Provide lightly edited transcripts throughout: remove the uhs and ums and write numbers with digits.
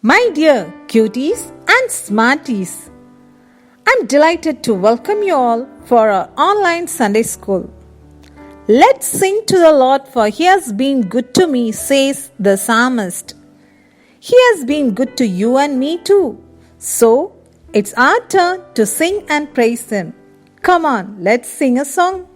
My dear cuties and smarties, I'm delighted to welcome you all for our online Sunday school. Let's sing to the Lord, for He has been good to me, says the psalmist. He has been good to you and me too. So, it's our turn to sing and praise Him. Come on, let's sing a song.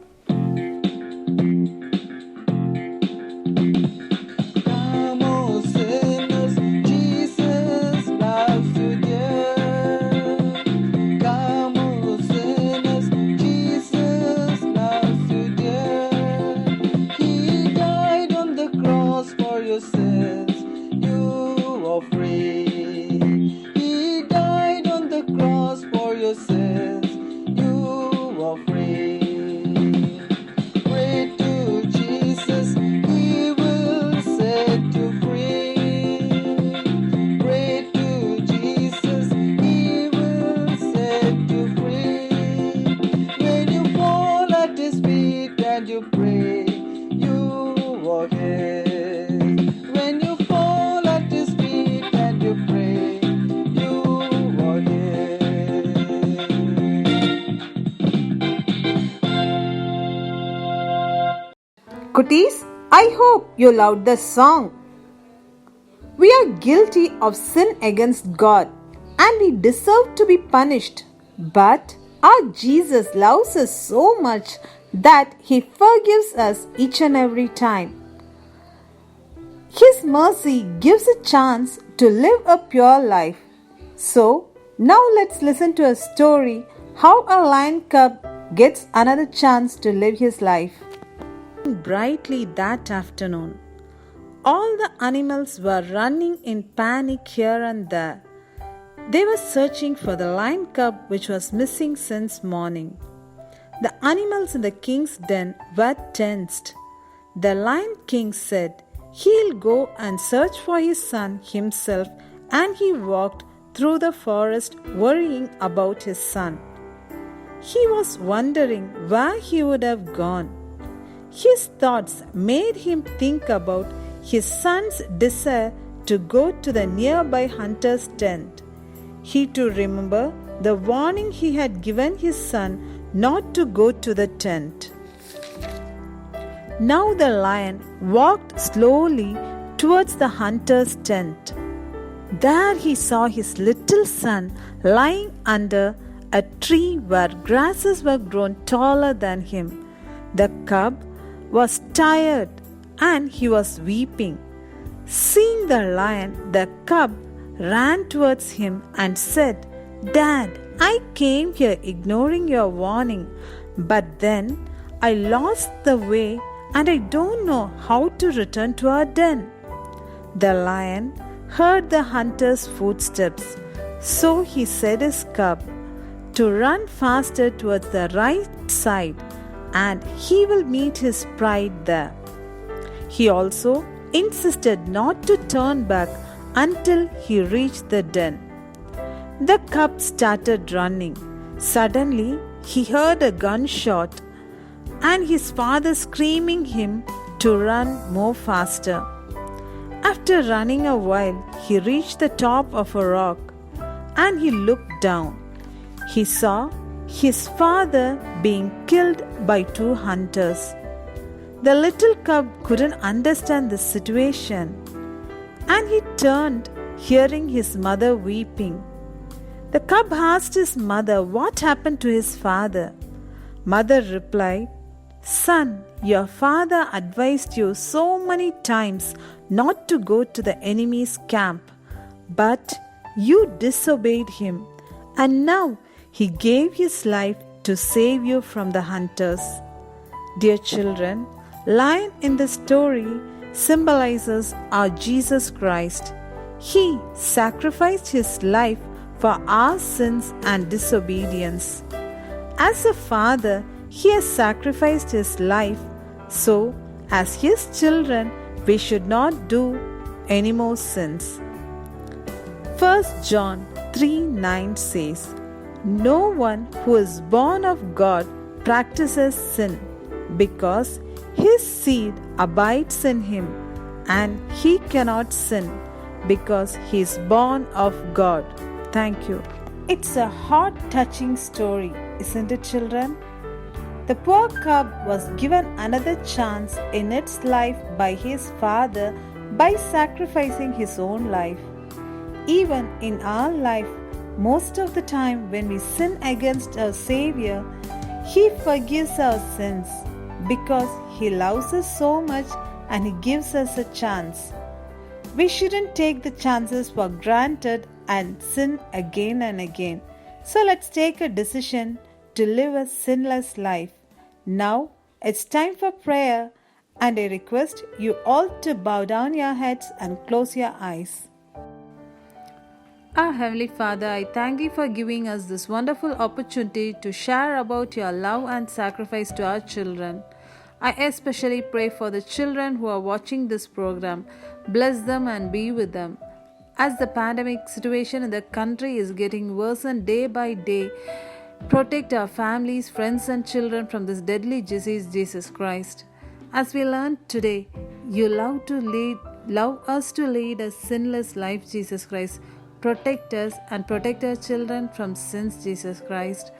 Cuties, I hope you loved the song. We are guilty of sin against God and we deserve to be punished. But our Jesus loves us so much that He forgives us each and every time. His mercy gives a chance to live a pure life. So, now let's listen to a story how a lion cub gets another chance to live his life. Brightly that afternoon, all the animals were running in panic here and there. They were searching for the lion cub which was missing since morning. The animals in the king's den were tensed. The lion king said he'll go and search for his son himself, and he walked through the forest worrying about his son. He was wondering where he would have gone. His thoughts made him think about his son's desire to go to the nearby hunter's tent. He too remembered the warning he had given his son not to go to the tent. Now the lion walked slowly towards the hunter's tent. There he saw his little son lying under a tree where grasses were grown taller than him. The cub was tired and he was weeping. Seeing the lion, the cub ran towards him and said, "Dad, I came here ignoring your warning, but then I lost the way and I don't know how to return to our den." The lion heard the hunter's footsteps, so he said his cub to run faster towards the right side, and he will meet his pride there. He also insisted not to turn back until he reached the den. The cub started running. Suddenly, he heard a gunshot and his father screaming him to run more faster. After running a while, he reached the top of a rock and he looked down. He saw his father being killed by two hunters. The little cub couldn't understand the situation, and he turned, hearing his mother weeping. The cub asked his mother what happened to his father. Mother replied, "Son, your father advised you so many times not to go to the enemy's camp, but you disobeyed him, and now he gave his life to save you from the hunters." Dear children, lion in the story symbolizes our Jesus Christ. He sacrificed his life for our sins and disobedience. As a father, he has sacrificed his life, so as his children, we should not do any more sins. 1 John 3:9 says, "No one who is born of God practices sin, because his seed abides in him, and he cannot sin because he is born of God. Thank you. It's a heart-touching story, isn't it, children? The poor cub was given another chance in its life by his father by sacrificing his own life. Even in our life, most of the time when we sin against our Savior, He forgives our sins because He loves us so much and He gives us a chance. We shouldn't take the chances for granted and sin again and again. So let's take a decision to live a sinless life. Now it's time for prayer, and I request you all to bow down your heads and close your eyes. Our Heavenly Father, I thank Thee for giving us this wonderful opportunity to share about Your love and sacrifice to our children. I especially pray for the children who are watching this program. Bless them and be with them. As the pandemic situation in the country is getting worse and day by day, protect our families, friends and children from this deadly disease, Jesus Christ. As we learned today, You love us to lead a sinless life, Jesus Christ. Protect us and protect our children from sins, Jesus Christ.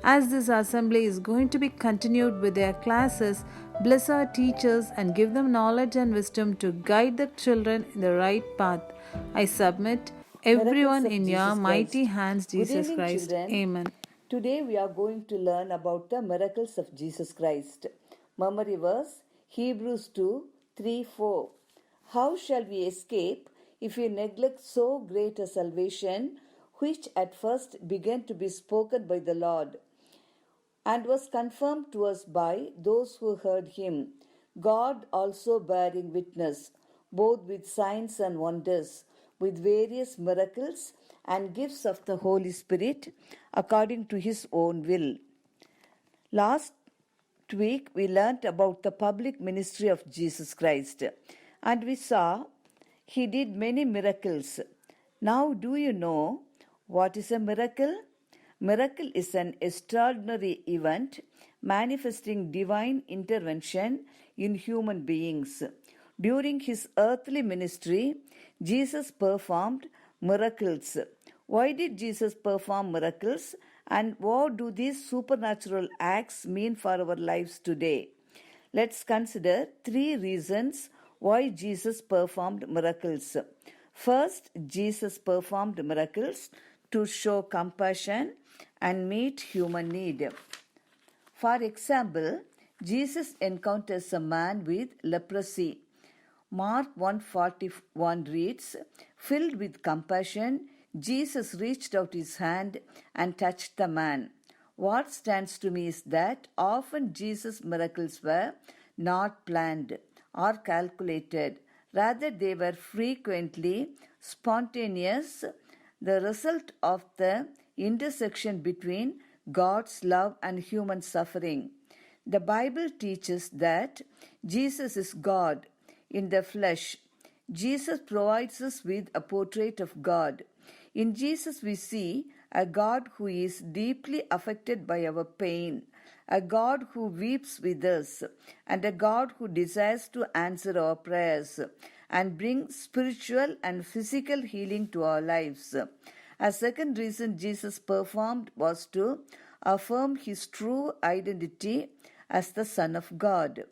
As this assembly is going to be continued with their classes, bless our teachers and give them knowledge and wisdom to guide the children in the right path. I submit everyone in Your mighty hands, Jesus Good evening, Christ. children. Amen. Today we are going to learn about the miracles of Jesus Christ. Memory verse Hebrews 2 3 4. How shall we escape if we neglect so great a salvation, which at first began to be spoken by the Lord, and was confirmed to us by those who heard Him, God also bearing witness, both with signs and wonders, with various miracles and gifts of the Holy Spirit, according to His own will. Last week we learnt about the public ministry of Jesus Christ, and we saw He did many miracles. Now, do you know what is a miracle? Miracle is an extraordinary event manifesting divine intervention in human beings. During His earthly ministry, Jesus performed miracles. Why did Jesus perform miracles? And what do these supernatural acts mean for our lives today? Let's consider 3 reasons why Jesus performed miracles. First, Jesus performed miracles to show compassion and meet human need. For example, Jesus encounters a man with leprosy. Mark 1:41 reads, "Filled with compassion, Jesus reached out His hand and touched the man." What stands to me is that often Jesus' miracles were not planned or calculated. Rather, they were frequently spontaneous, the result of the intersection between God's love and human suffering. The Bible teaches that Jesus is God in the flesh. Jesus provides us with a portrait of God. In Jesus, we see a God who is deeply affected by our pain, a God who weeps with us, and a God who desires to answer our prayers and bring spiritual and physical healing to our lives. A second reason Jesus performed was to affirm His true identity as the Son of God.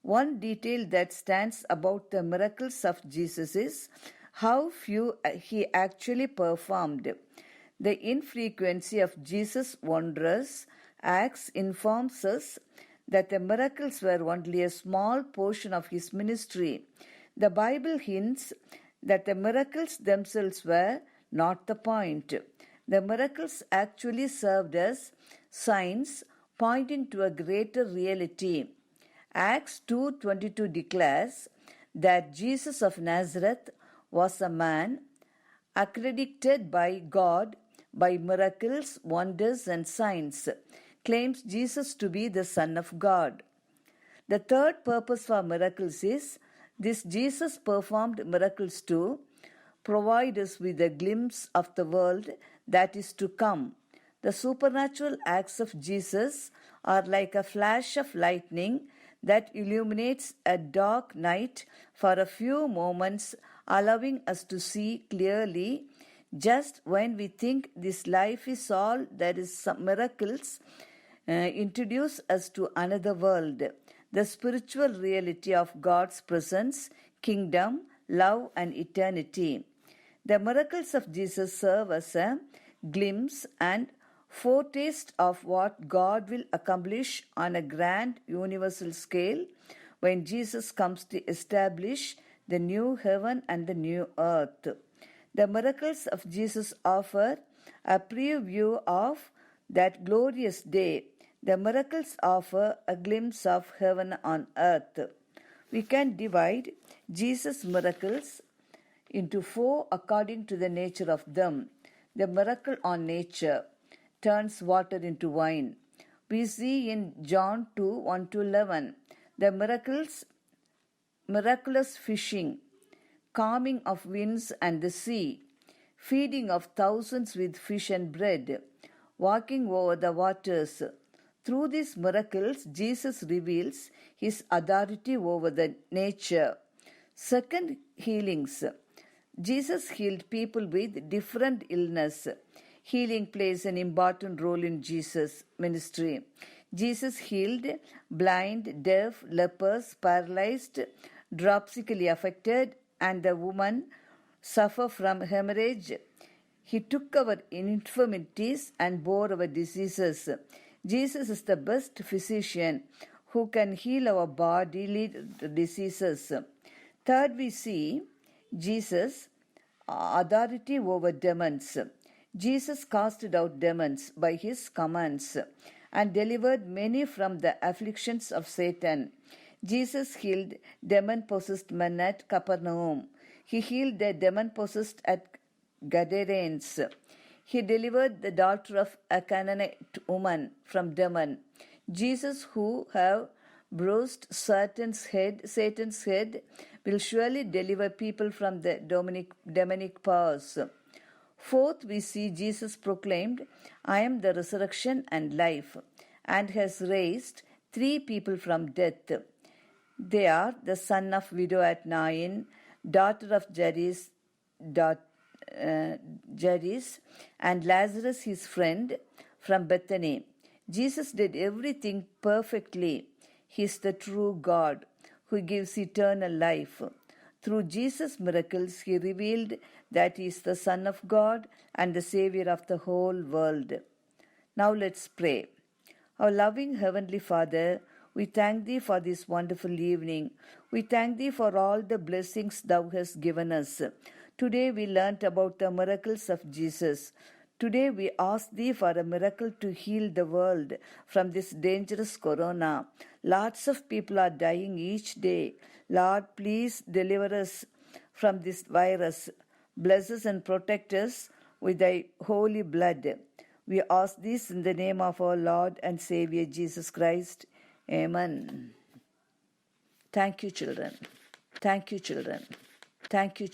One detail that stands about the miracles of Jesus is how few He actually performed. The infrequency of Jesus' wondrous acts informs us that the miracles were only a small portion of His ministry. The Bible hints that the miracles themselves were not the point. The miracles actually served as signs pointing to a greater reality. Acts 2:22 declares that Jesus of Nazareth was a man accredited by God by miracles, wonders, and signs, claims Jesus to be the Son of God. The third purpose for miracles is this: Jesus performed miracles to provide us with a glimpse of the world that is to come. The supernatural acts of Jesus are like a flash of lightning that illuminates a dark night for a few moments allowing us to see clearly just when we think this life is all there is some miracles introduce us to another world, the spiritual reality of God's presence, kingdom, love, and eternity. The miracles of Jesus serve as a glimpse and foretaste of what God will accomplish on a grand universal scale when Jesus comes to establish the new heaven and the new earth. The miracles of Jesus offer a preview of that glorious day. The miracles offer a glimpse of heaven on earth. We can divide Jesus' miracles into four according to the nature of them. The miracle on nature turns water into wine. We see in John 2 1 to 11 the miraculous fishing, calming of winds and the sea, feeding of thousands with fish and bread, walking over the waters. Through these miracles, Jesus reveals his authority over the nature. Second, healings. Jesus healed people with different illness. Healing plays an important role in Jesus' ministry. Jesus healed blind, deaf, lepers, paralyzed, dropsically affected, and the woman suffer from hemorrhage. He took our infirmities and bore our diseases. Jesus is the best physician who can heal our bodily diseases. Third, we see Jesus' authority over demons. Jesus casted out demons by his commands and delivered many from the afflictions of Satan. Jesus healed demon-possessed men at Capernaum. He healed the demon-possessed at Gadarenes. He delivered the daughter of a Canaanite woman from demon. Jesus, who have bruised Satan's head, will surely deliver people from the demonic powers. Fourth, we see Jesus proclaimed, "I am the resurrection and life," and has raised 3 people from death. They are the son of widow at Nain, daughter of Jairus, and Lazarus, his friend, from Bethany. Jesus did everything perfectly. He is the true God who gives eternal life. Through Jesus' miracles, he revealed that he is the Son of God and the Savior of the whole world. Now let's pray. Our loving Heavenly Father, we thank Thee for this wonderful evening. We thank Thee for all the blessings Thou hast given us. Today we learnt about the miracles of Jesus. Today we ask Thee for a miracle to heal the world from this dangerous corona. Lots of people are dying each day. Lord, please deliver us from this virus. Bless us and protect us with Thy holy blood. We ask this in the name of our Lord and Savior Jesus Christ. Amen. Thank you, children. Thank you, children. Thank you, children.